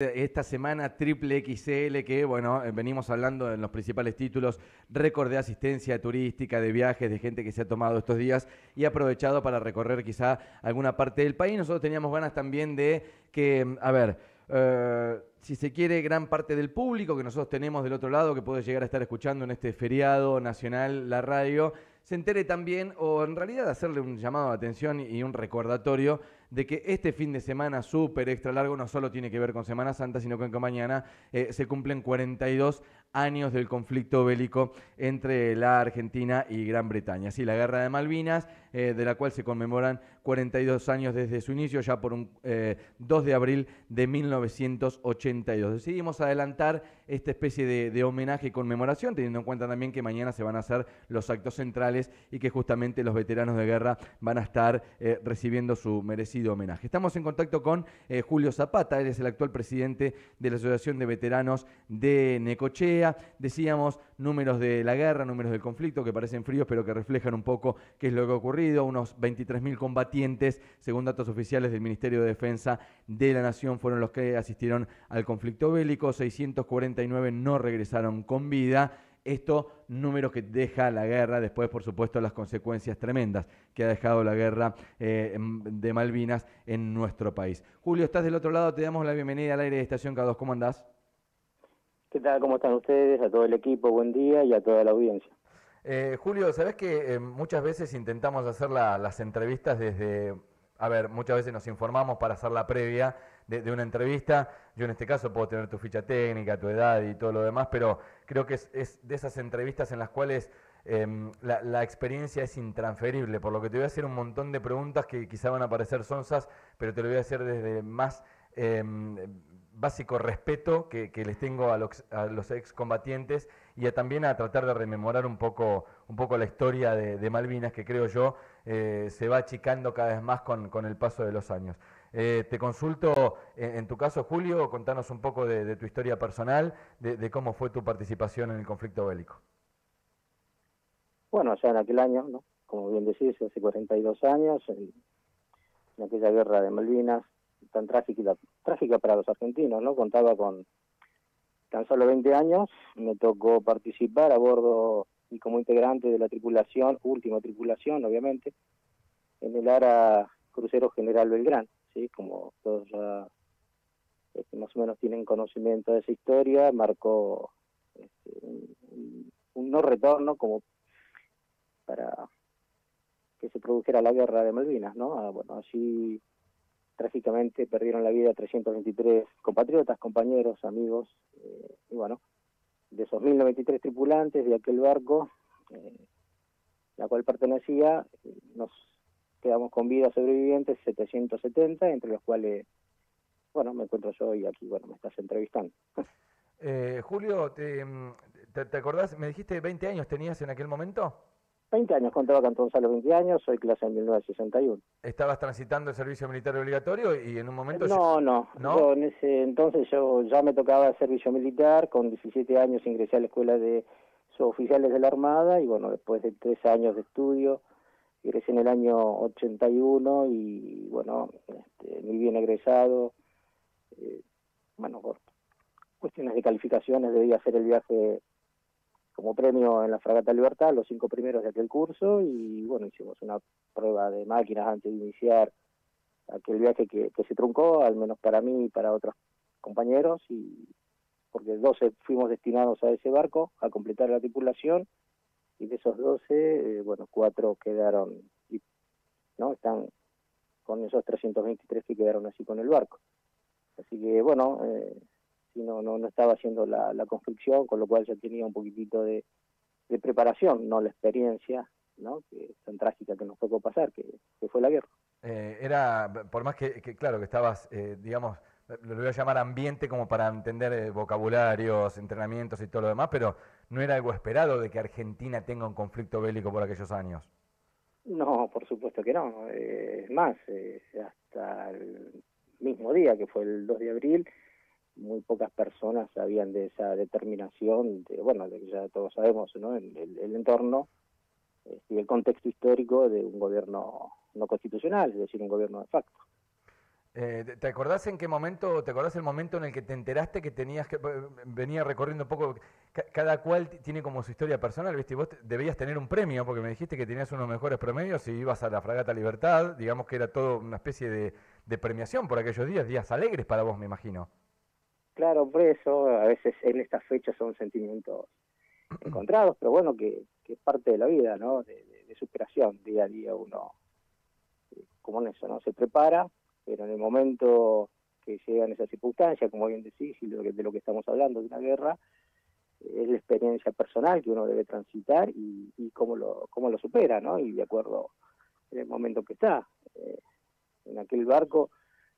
Esta semana triple XL que, bueno, venimos hablando en los principales títulos, récord de asistencia turística, de viajes, de gente que se ha tomado estos días y ha aprovechado para recorrer quizá alguna parte del país. Nosotros teníamos ganas también de que, a ver, si se quiere, gran parte del público que nosotros tenemos del otro lado, que puede llegar a estar escuchando en este feriado nacional la radio, se entere también, o en realidad hacerle un llamado de atención y un recordatorio de que este fin de semana súper extra largo no solo tiene que ver con Semana Santa, sino que mañana se cumplen 42 años del conflicto bélico entre la Argentina y Gran Bretaña. Sí, la Guerra de Malvinas, de la cual se conmemoran 42 años desde su inicio, ya por un 2 de abril de 1982. Decidimos adelantar esta especie de homenaje y conmemoración, teniendo en cuenta también que mañana se van a hacer los actos centrales y que justamente los veteranos de guerra van a estar recibiendo su merecido homenaje. Estamos en contacto con Julio Zapata, él es el actual presidente de la Asociación de Veteranos de Necochea. Decíamos números de la guerra, números del conflicto que parecen fríos pero que reflejan un poco qué es lo que ha ocurrido. Unos 23.000 combatientes, según datos oficiales del Ministerio de Defensa de la Nación, fueron los que asistieron al conflicto bélico. 649 no regresaron con vida. Esto, números que deja la guerra, después por supuesto las consecuencias tremendas que ha dejado la guerra de Malvinas en nuestro país. Julio, estás del otro lado, te damos la bienvenida al aire de Estación K2, ¿cómo andás? ¿Qué tal? ¿Cómo están ustedes? A todo el equipo, buen día y a toda la audiencia. Julio, ¿sabés que muchas veces intentamos hacer las entrevistas desde... A ver, muchas veces nos informamos para hacer la previa de una entrevista. Yo en este caso puedo tener tu ficha técnica, tu edad y todo lo demás, pero creo que es de esas entrevistas en las cuales la experiencia es intransferible, por lo que te voy a hacer un montón de preguntas que quizá van a parecer sonsas, pero te lo voy a hacer desde más básico respeto que les tengo a los excombatientes y también a tratar de rememorar un poco la historia de Malvinas, que creo yo se va achicando cada vez más con el paso de los años. Te consulto, en tu caso, Julio, contanos un poco de tu historia personal, de cómo fue tu participación en el conflicto bélico. Bueno, ya en aquel año, ¿no? Como bien decís, hace 42 años, en aquella guerra de Malvinas, tan trágica para los argentinos, ¿no? Contaba con tan solo 20 años, me tocó participar a bordo y como integrante de la tripulación, última tripulación, obviamente, en el ARA Crucero General Belgrano, ¿sí? Como todos ya más o menos tienen conocimiento de esa historia, marcó un no retorno como para que se produjera la guerra de Malvinas, ¿no? Bueno, allí trágicamente perdieron la vida 323 compatriotas, compañeros, amigos, y bueno, de esos 1093 tripulantes de aquel barco, la cual pertenecía, nos quedamos con vida sobrevivientes 770, entre los cuales, bueno, me encuentro yo y aquí, bueno, me estás entrevistando. Julio, ¿te acordás? Me dijiste 20 años tenías en aquel momento. 20 años, contaba con todos a los 20 años, soy clase en 1961. Estabas transitando el servicio militar obligatorio y en un momento... No, yo ¿No? en ese entonces yo ya me tocaba servicio militar, con 17 años ingresé a la escuela de suboficiales de la Armada y bueno, después de 3 años de estudio, ingresé en el año 81 y bueno, muy bien egresado, bueno, por cuestiones de calificaciones debía hacer el viaje como premio en la Fragata Libertad, los 5 primeros de aquel curso y bueno, hicimos una prueba de máquinas antes de iniciar aquel viaje que se truncó, al menos para mí y para otros compañeros, y porque 12 fuimos destinados a ese barco a completar la tripulación, y de esos 12, bueno, 4 quedaron, ¿no? Están con esos 323 que quedaron así con el barco. Así que, bueno, si no estaba haciendo la construcción, con lo cual ya tenía un poquitito de preparación, no la experiencia, ¿no? Que es tan trágica que nos tocó pasar, que fue la guerra. Por más claro, que estabas, digamos, lo voy a llamar ambiente como para entender vocabularios, entrenamientos y todo lo demás, pero no era algo esperado de que Argentina tenga un conflicto bélico por aquellos años. No, por supuesto que no. Es más, hasta el mismo día, que fue el 2 de abril, muy pocas personas sabían de esa determinación, bueno, de que ya todos sabemos, ¿no? El entorno y el contexto histórico de un gobierno no constitucional, es decir, un gobierno de facto. ¿Te acordás en qué momento, te acordás el momento en el que te enteraste que tenías que, venía recorriendo un poco, cada cual tiene como su historia personal, ¿viste? Y vos debías tener un premio, porque me dijiste que tenías unos mejores promedios y ibas a la Fragata Libertad, digamos que era todo una especie de premiación por aquellos días, días alegres para vos, me imagino. Claro, por eso a veces en estas fechas son sentimientos encontrados, pero bueno, que es parte de la vida, ¿no? De superación, día a día uno, como en eso, ¿no? Se prepara, pero en el momento que llegan esas circunstancias, como bien decís, y de lo que estamos hablando, de una guerra, es la experiencia personal que uno debe transitar y cómo lo supera, ¿no? Y de acuerdo en el momento que está. En aquel barco,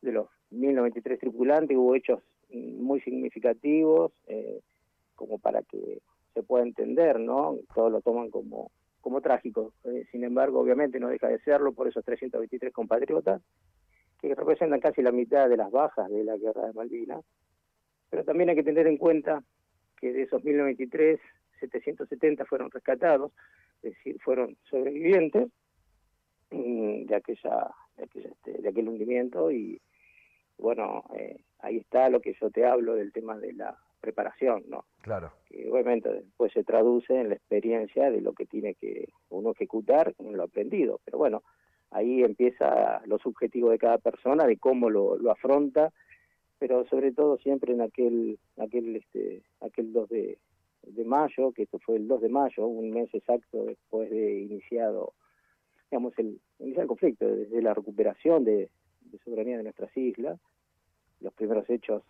de los 1093 tripulantes, hubo hechos muy significativos, como para que se pueda entender, ¿no? Todos lo toman como trágico. Sin embargo, obviamente no deja de serlo por esos 323 compatriotas, que representan casi la mitad de las bajas de la guerra de Malvinas. Pero también hay que tener en cuenta que de esos 1093, 770 fueron rescatados, es decir, fueron sobrevivientes de aquel hundimiento. Y bueno, ahí está lo que yo te hablo del tema de la preparación, ¿no? Claro. Que obviamente después se traduce en la experiencia de lo que tiene que uno ejecutar en lo aprendido. Pero bueno, ahí empieza lo subjetivo de cada persona, de cómo lo afronta, pero sobre todo siempre en aquel 2 de mayo, que esto fue el 2 de mayo, un mes exacto después de iniciado, digamos, iniciar el conflicto, desde la recuperación de soberanía de nuestras islas, los primeros hechos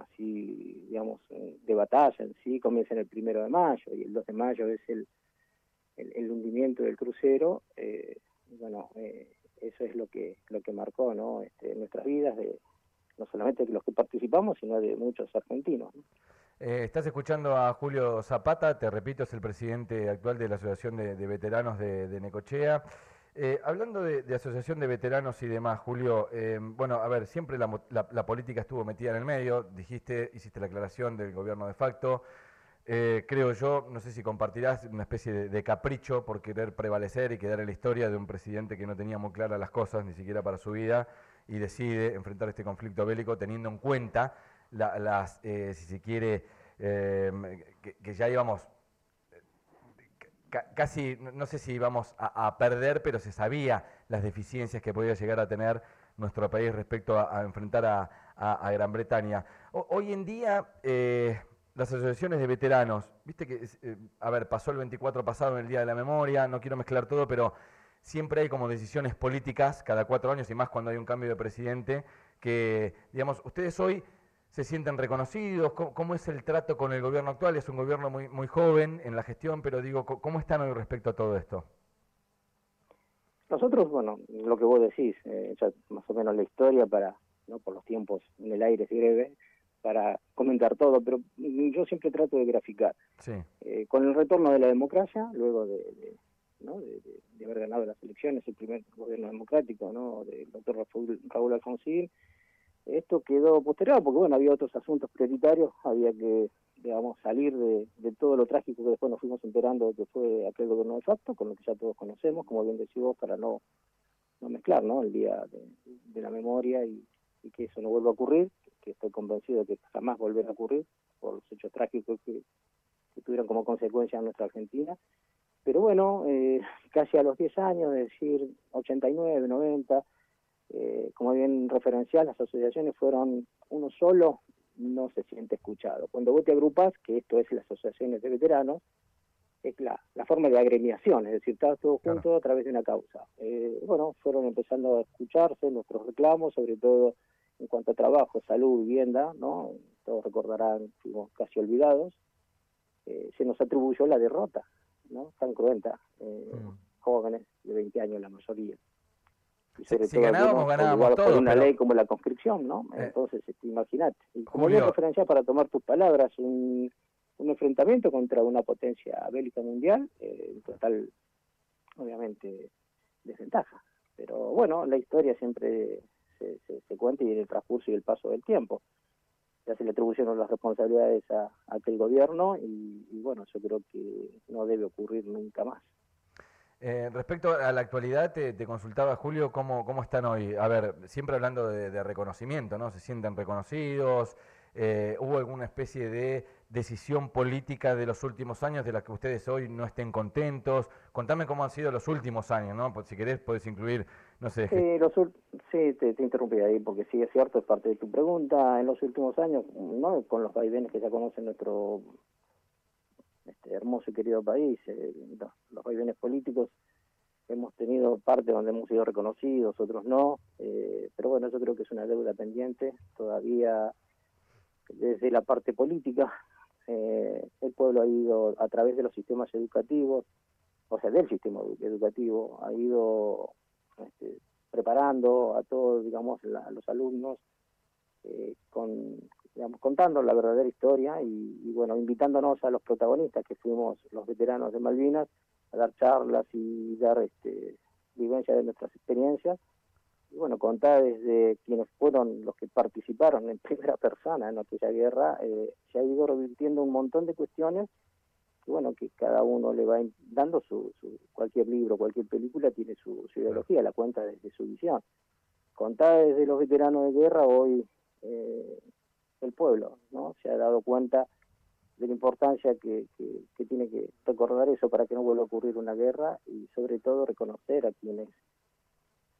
así, digamos, de batalla en sí, comienzan el 1 de mayo, y el 2 de mayo es el hundimiento del crucero. Bueno, eso es lo que marcó, ¿no? Nuestras vidas, no solamente de los que participamos, sino de muchos argentinos, ¿no? Estás escuchando a Julio Zapata, te repito, es el presidente actual de la Asociación de Veteranos de Necochea. Hablando de asociación de veteranos y demás, Julio, bueno, a ver, siempre la política estuvo metida en el medio, dijiste, hiciste la aclaración del gobierno de facto. Creo yo, no sé si compartirás una especie de capricho por querer prevalecer y quedar en la historia de un presidente que no tenía muy claras las cosas, ni siquiera para su vida, y decide enfrentar este conflicto bélico teniendo en cuenta si se quiere, que ya íbamos casi, no sé si íbamos a perder, pero se sabía las deficiencias que podía llegar a tener nuestro país respecto a enfrentar a Gran Bretaña. Hoy en día, las asociaciones de veteranos, viste que, a ver, pasó el 24 pasado en el Día de la Memoria, no quiero mezclar todo, pero siempre hay como decisiones políticas cada 4 años y más cuando hay un cambio de presidente, que, digamos, ustedes hoy se sienten reconocidos. ¿Cómo es el trato con el gobierno actual? Es un gobierno muy joven en la gestión, pero digo, ¿cómo están hoy respecto a todo esto? Nosotros, bueno, lo que vos decís, ya más o menos la historia para, ¿no? Por los tiempos en el aire es breve, para comentar todo, pero yo siempre trato de graficar. Sí. Con el retorno de la democracia, luego ¿no? de haber ganado las elecciones, el primer gobierno democrático, ¿no? Del doctor Raúl Alfonsín, esto quedó postergado porque, bueno, había otros asuntos prioritarios, había que, digamos, salir de todo lo trágico que después nos fuimos enterando de que fue aquel gobierno de facto, con lo que ya todos conocemos, como bien decís vos, para no mezclar, ¿no? El día de la memoria y que eso no vuelva a ocurrir, que estoy convencido de que jamás volverá a ocurrir por los hechos trágicos que tuvieron como consecuencia en nuestra Argentina. Pero bueno, casi a los 10 años, es decir, 89, 90, como bien referencial, las asociaciones fueron uno solo, no se siente escuchado. Cuando vos te agrupás, que esto es las asociaciones de veteranos, es la forma de agremiación, es decir, estás todos juntos Claro. a través de una causa. Bueno, fueron empezando a escucharse nuestros reclamos, sobre todo en cuanto a trabajo, salud, vivienda, ¿no? Todos recordarán, fuimos casi olvidados. Se nos atribuyó la derrota, ¿no? Tan cruenta, jóvenes de 20 años la mayoría. Y sobre Si todo ganábamos, algunos ganábamos obligados por todos, una pero ley como la conscripción, ¿no? eh, Entonces, imagínate. Y como bien Julio, referencia, para tomar tus palabras, un enfrentamiento contra una potencia bélica mundial, en total, obviamente, desventaja. Pero bueno, la historia siempre se cuenta y en el transcurso y el paso del tiempo. Ya se le atribuyeron las responsabilidades a aquel gobierno y bueno, yo creo que no debe ocurrir nunca más. Respecto a la actualidad, te consultaba, Julio, ¿cómo están hoy? A ver, siempre hablando de reconocimiento, ¿no? ¿Se sienten reconocidos? ¿Hubo alguna especie de decisión política de los últimos años de la que ustedes hoy no estén contentos? Contame cómo han sido los últimos años, ¿no? Pues, si querés, podés incluir, no sé, Sí, sí, te interrumpí ahí porque sí es cierto, es parte de tu pregunta. En los últimos años, no con los vaivenes que ya conocen nuestro hermoso y querido país, los vaivenes políticos, hemos tenido parte donde hemos sido reconocidos, otros no, pero bueno, yo creo que es una deuda pendiente todavía desde la parte política. El pueblo ha ido a través de los sistemas educativos, o sea, del sistema educativo, ha ido este, preparando a todos, digamos, a los alumnos, digamos, contando la verdadera historia y, bueno, invitándonos a los protagonistas, que fuimos los veteranos de Malvinas, a dar charlas y dar vivencia de nuestras experiencias. Y bueno, contar desde quienes fueron los que participaron en primera persona en aquella guerra, se ha ido revirtiendo un montón de cuestiones que bueno, que cada uno le va dando cualquier libro, cualquier película tiene su ideología, la cuenta desde su visión. Contada desde los veteranos de guerra, hoy el pueblo, ¿no? Se ha dado cuenta de la importancia que tiene que recordar eso para que no vuelva a ocurrir una guerra y sobre todo reconocer a quienes,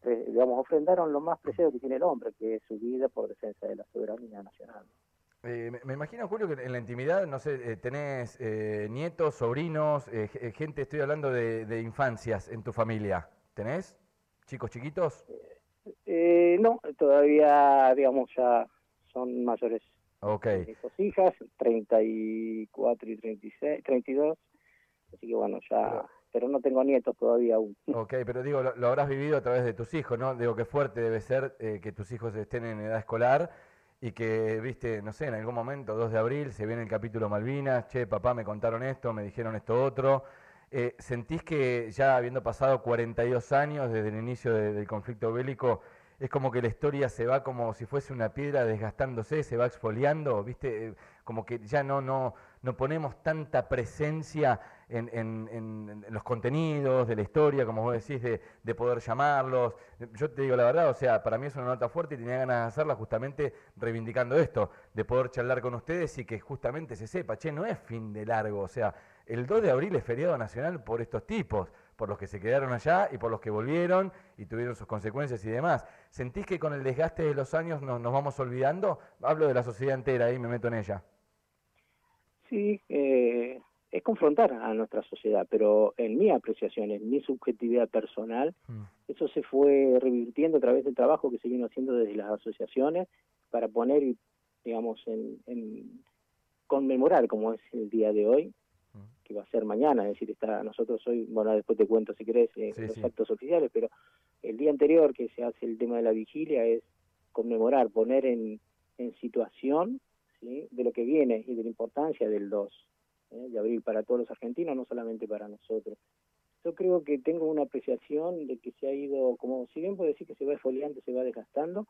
digamos, ofrendaron lo más preciado que tiene el hombre, que es su vida por defensa de la soberanía nacional. Me imagino, Julio, que en la intimidad, no sé, tenés nietos, sobrinos, gente, estoy hablando de infancias en tu familia. ¿Tenés chicos chiquitos? No, todavía, digamos, ya son mayores Ok, mis dos hijas, 34 y 36, 32, así que bueno, ya, pero, pero no tengo nietos todavía aún. ok, pero digo, lo habrás vivido a través de tus hijos, ¿no? Digo, qué fuerte debe ser que tus hijos estén en edad escolar y que, viste, no sé, en algún momento, 2 de abril, se viene el capítulo Malvinas, che, papá, me contaron esto, me dijeron esto otro. ¿Sentís que ya habiendo pasado 42 años desde el inicio del conflicto bélico, es como que la historia se va como si fuese una piedra desgastándose, se va exfoliando, viste? Como que ya no ponemos tanta presencia en los contenidos de la historia, como vos decís, de poder llamarlos. Yo te digo la verdad, o sea, para mí es una nota fuerte y tenía ganas de hacerla justamente reivindicando esto, de poder charlar con ustedes y que justamente se sepa, che, no es fin de largo, o sea, el 2 de abril es feriado nacional por estos tipos, por los que se quedaron allá y por los que volvieron y tuvieron sus consecuencias y demás. ¿Sentís que con el desgaste de los años nos vamos olvidando? Hablo de la sociedad entera, ahí me meto en ella. Sí, es confrontar a nuestra sociedad, pero en mi apreciación, en mi subjetividad personal, Mm. eso se fue revirtiendo a través del trabajo que se vino haciendo desde las asociaciones para poner, digamos, en conmemorar, como es el día de hoy, Mm. que va a ser mañana, es decir, nosotros hoy, bueno, después te cuento si querés Sí, los sí. actos oficiales, pero el día anterior que se hace el tema de la vigilia es conmemorar, poner en situación, ¿sí?, de lo que viene y de la importancia del 2 de abril para todos los argentinos, no solamente para nosotros. Yo creo que tengo una apreciación de que se ha ido, como si bien puedo decir que se va esfoliando, se va desgastando,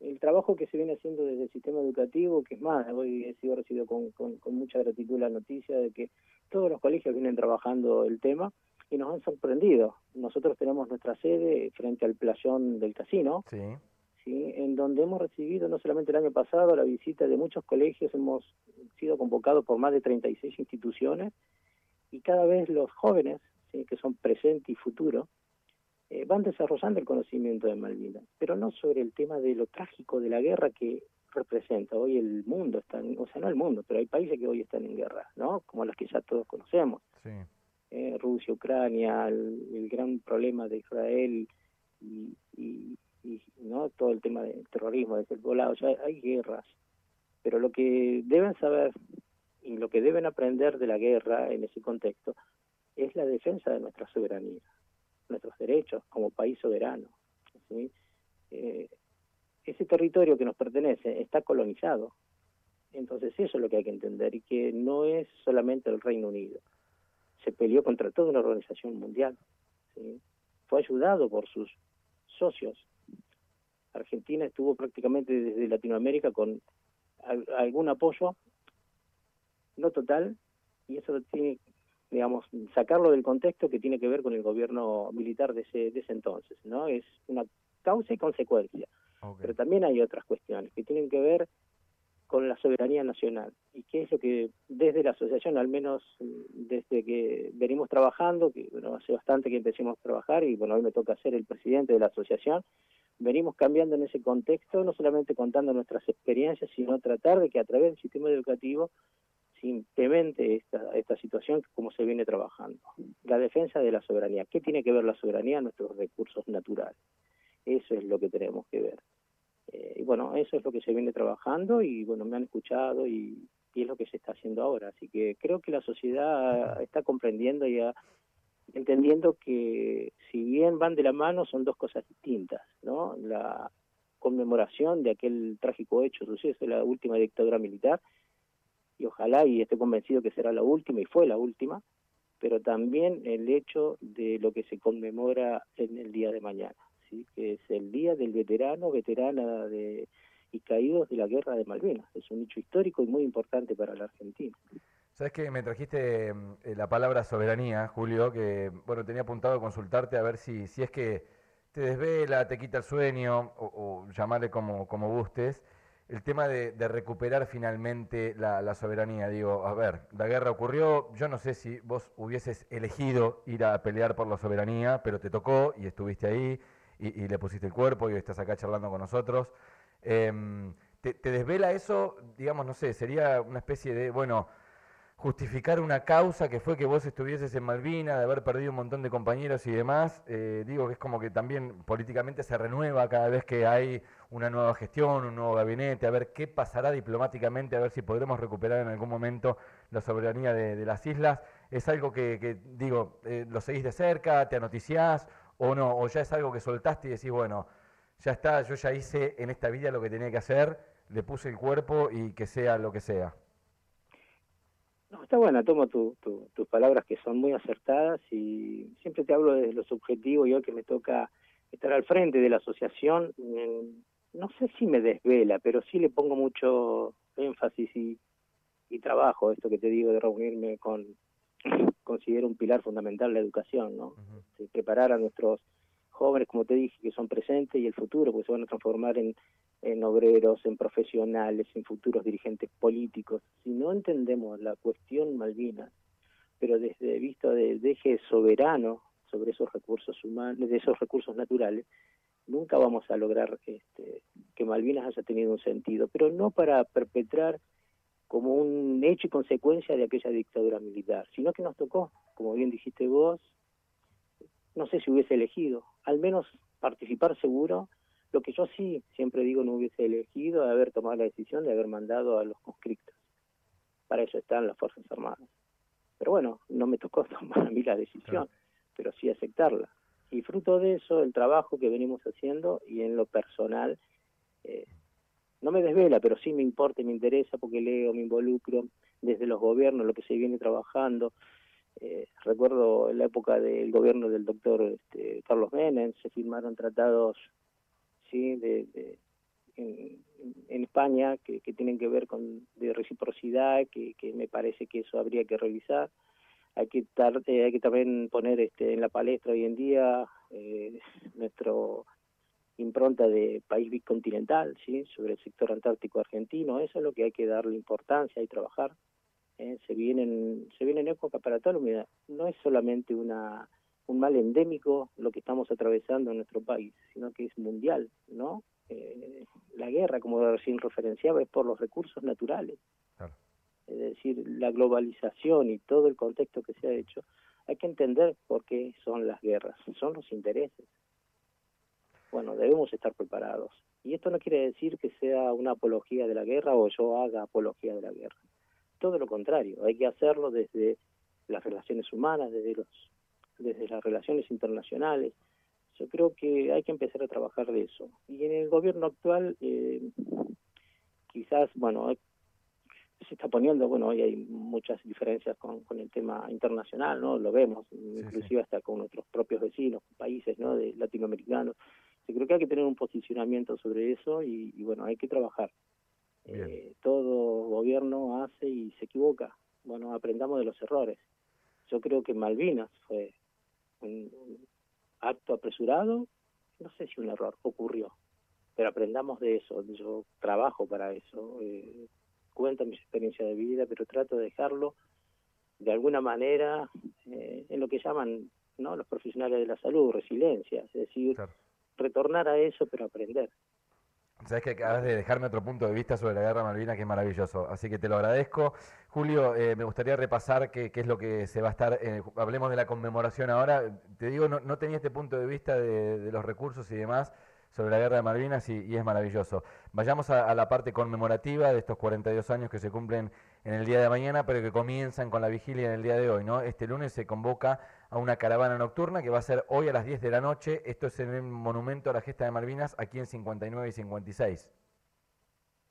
el trabajo que se viene haciendo desde el sistema educativo, que es más, hoy he sido recibido con mucha gratitud la noticia de que todos los colegios vienen trabajando el tema y nos han sorprendido. Nosotros tenemos nuestra sede frente al playón del casino, Sí. ¿sí?, en donde hemos recibido no solamente el año pasado la visita de muchos colegios, hemos sido convocados por más de 36 instituciones y cada vez los jóvenes, ¿sí?, que son presente y futuro, van desarrollando el conocimiento de Malvinas, pero no sobre el tema de lo trágico de la guerra que representa. Hoy el mundo está, o sea, no el mundo, pero hay países que hoy están en guerra, ¿no? Como las que ya todos conocemos. Sí. Rusia, Ucrania, el gran problema de Israel y no todo el tema del terrorismo desde el lado, ya hay guerras, pero lo que deben saber y lo que deben aprender de la guerra en ese contexto es la defensa de nuestra soberanía, nuestros derechos como país soberano, ¿sí? Ese territorio que nos pertenece está colonizado, entonces eso es lo que hay que entender y que no es solamente el Reino Unido, se peleó contra toda una organización mundial, ¿sí? Fue ayudado por sus socios. Argentina estuvo prácticamente desde Latinoamérica con algún apoyo, no total, y eso tiene digamos, sacarlo del contexto que tiene que ver con el gobierno militar de ese entonces, ¿no? Es una causa y consecuencia. Ok. Pero también hay otras cuestiones que tienen que ver con la soberanía nacional, y que es lo que desde la asociación, al menos desde que venimos trabajando, que bueno, hace bastante que empecemos a trabajar, y bueno, hoy me toca ser el presidente de la asociación, venimos cambiando en ese contexto, no solamente contando nuestras experiencias, sino tratar de que a través del sistema educativo se implemente esta situación como se viene trabajando. La defensa de la soberanía. ¿Qué tiene que ver la soberanía? Nuestros recursos naturales. Eso es lo que tenemos que ver. Y bueno, eso es lo que se viene trabajando, y bueno, me han escuchado, y es lo que se está haciendo ahora. Así que creo que la sociedad está comprendiendo y entendiendo que si bien van de la mano, son dos cosas distintas, ¿no? La conmemoración de aquel trágico hecho, suceso, la última dictadura militar, y ojalá, y estoy convencido que será la última, y fue la última, pero también el hecho de lo que se conmemora en el día de mañana, ¿sí? Que es el día del veterana y caídos de la guerra de Malvinas. Es un hecho histórico y muy importante para la Argentina. Sabes que me trajiste la palabra soberanía, Julio, que bueno, tenía apuntado a consultarte a ver si es que te desvela, te quita el sueño, o llamarle como gustes, el tema de recuperar finalmente la soberanía. Digo, a ver, la guerra ocurrió, yo no sé si vos hubieses elegido ir a pelear por la soberanía, pero te tocó y estuviste ahí y le pusiste el cuerpo y hoy estás acá charlando con nosotros. ¿Te desvela eso? Digamos, no sé, sería una especie de, bueno, justificar una causa que fue que vos estuvieses en Malvinas, de haber perdido un montón de compañeros y demás. Digo que es como que también políticamente se renueva cada vez que hay una nueva gestión, un nuevo gabinete, a ver qué pasará diplomáticamente, a ver si podremos recuperar en algún momento la soberanía de las islas. ¿Es algo que digo, lo seguís de cerca, te anoticiás o no? ¿O ya es algo que soltaste y decís, bueno, ya está, yo ya hice en esta vida lo que tenía que hacer, le puse el cuerpo y que sea lo que sea? No, está buena, tomo tus palabras, que son muy acertadas, y siempre te hablo desde lo subjetivo. Y hoy que me toca estar al frente de la asociación, no sé si me desvela, pero sí le pongo mucho énfasis y trabajo, esto que te digo de reunirme con, considero un pilar fundamental la educación, ¿no? Ujú. Preparar a nuestros jóvenes, como te dije, que son presentes y el futuro, porque se van a transformar en obreros, en profesionales, en futuros dirigentes políticos. Si no entendemos la cuestión Malvinas, pero desde visto del eje soberano sobre esos recursos humanos, de esos recursos naturales, nunca vamos a lograr que Malvinas haya tenido un sentido, pero no para perpetrar como un hecho y consecuencia de aquella dictadura militar, sino que nos tocó, como bien dijiste vos, no sé si hubiese elegido, al menos participar seguro. Lo que yo sí siempre digo, no hubiese elegido, de haber tomado la decisión de haber mandado a los conscriptos. Para eso están las Fuerzas Armadas. Pero bueno, no me tocó tomar a mí la Claro. decisión, pero sí aceptarla. Y fruto de eso, el trabajo que venimos haciendo, y en lo personal, eh, no me desvela, pero sí me importa y me interesa, porque leo, me involucro desde los gobiernos, lo que se viene trabajando. Recuerdo en la época del gobierno del doctor Carlos Menem, se firmaron tratados, sí, en España, que tienen que ver con de reciprocidad, que me parece que eso habría que revisar. Hay que también poner en la palestra hoy en día nuestro impronta de país bicontinental, ¿sí? Sobre el sector antártico argentino. Eso es lo que hay que darle importancia y trabajar. Se vienen épocas para toda la humanidad. No es solamente un mal endémico lo que estamos atravesando en nuestro país, sino que es mundial, ¿no? La guerra, como recién referenciaba, es por los recursos naturales. Claro. Es decir, la globalización y todo el contexto que se ha hecho, hay que entender por qué son las guerras, son los intereses. Bueno, debemos estar preparados. Y esto no quiere decir que sea una apología de la guerra o yo haga apología de la guerra. Todo lo contrario, hay que hacerlo desde las relaciones humanas, desde las relaciones internacionales. Yo creo que hay que empezar a trabajar de eso. Y en el gobierno actual, quizás, bueno, se está poniendo, bueno, hoy hay muchas diferencias con el tema internacional, ¿no? Lo vemos, Sí, sí. inclusive hasta con nuestros propios vecinos, países, ¿no? De latinoamericanos. Yo creo que hay que tener un posicionamiento sobre eso, y bueno, hay que trabajar. Bien. Todo gobierno hace y se equivoca. Bueno, aprendamos de los errores. yo creo que Malvinas fue un acto apresurado, no sé si un error ocurrió, pero aprendamos de eso. Yo trabajo para eso, cuento mis experiencias de vida, pero trato de dejarlo de alguna manera en lo que llaman, ¿no?, los profesionales de la salud, resiliencia, es decir, Claro. retornar a eso, pero aprender. Sabes que acabas de dejarme otro punto de vista sobre la guerra de Malvinas que es maravilloso, así que te lo agradezco. Julio, me gustaría repasar qué es lo que se va a estar, hablemos de la conmemoración ahora. Te digo, no tenía este punto de vista de los recursos y demás sobre la guerra de Malvinas y es maravilloso. Vayamos a la parte conmemorativa de estos 42 años que se cumplen en el día de mañana, pero que comienzan con la vigilia en el día de hoy, ¿no? Este lunes se convoca a una caravana nocturna que va a ser hoy a las 10 de la noche. Esto es en el Monumento a la Gesta de Malvinas, aquí en 59 y 56.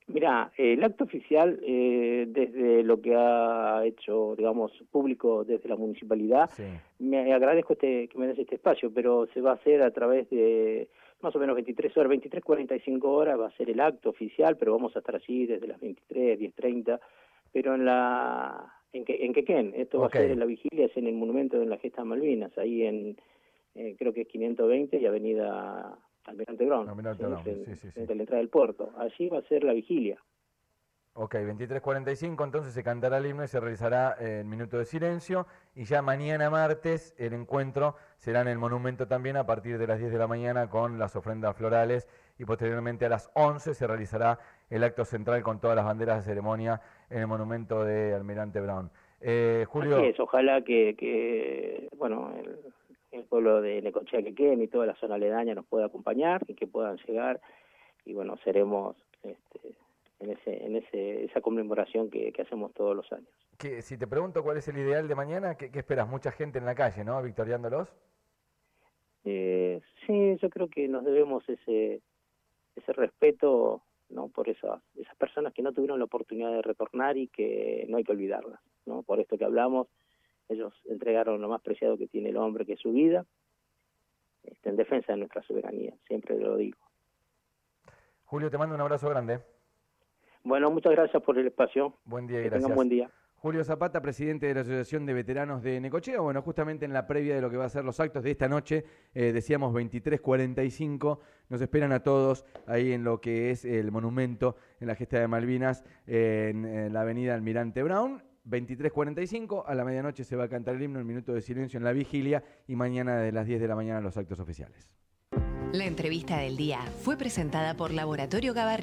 Mira, el acto oficial, desde lo que ha hecho, digamos, público desde la municipalidad, Sí. me agradezco que me des este espacio, pero se va a hacer a través de más o menos 23 horas, 23:45 horas va a ser el acto oficial, pero vamos a estar allí desde las 23, 10:30, pero en Quequén, esto va a ser en la vigilia, es en el monumento de la Gesta de Malvinas, ahí en, creo que es 520 y Avenida Almirante Brown, Almirante Brown, sí. frente a la entrada del puerto. Allí va a ser la vigilia. Ok, 23:45, entonces se cantará el himno y se realizará el minuto de silencio. Y ya mañana martes el encuentro será en el monumento también a partir de las 10 de la mañana con las ofrendas florales. Y posteriormente a las 11 se realizará el acto central con todas las banderas de ceremonia en el monumento de Almirante Brown. Julio. Así es, ojalá que bueno, el pueblo de Necochea, Quequén y toda la zona aledaña nos pueda acompañar y que puedan llegar. Y bueno, seremos en esa conmemoración que hacemos todos los años. Si te pregunto cuál es el ideal de mañana, ¿qué esperas? Mucha gente en la calle, ¿no? Victoriándolos. Sí, yo creo que nos debemos ese respeto, ¿no?, por esas personas que no tuvieron la oportunidad de retornar y que no hay que olvidarlas, ¿no? Por esto que hablamos, ellos entregaron lo más preciado que tiene el hombre, que es su vida, en defensa de nuestra soberanía, siempre lo digo. Julio, te mando un abrazo grande. Bueno, muchas gracias por el espacio. Buen día y que gracias. tengan buen día. Julio Zapata, presidente de la Asociación de Veteranos de Necochea. Bueno, justamente en la previa de lo que va a ser los actos de esta noche, decíamos 23:45, nos esperan a todos ahí en lo que es el monumento en la Gesta de Malvinas, en la avenida Almirante Brown. 23:45, a la medianoche se va a cantar el himno, el minuto de silencio en la vigilia y mañana de las 10 de la mañana los actos oficiales. La entrevista del día fue presentada por Laboratorio Gabarri.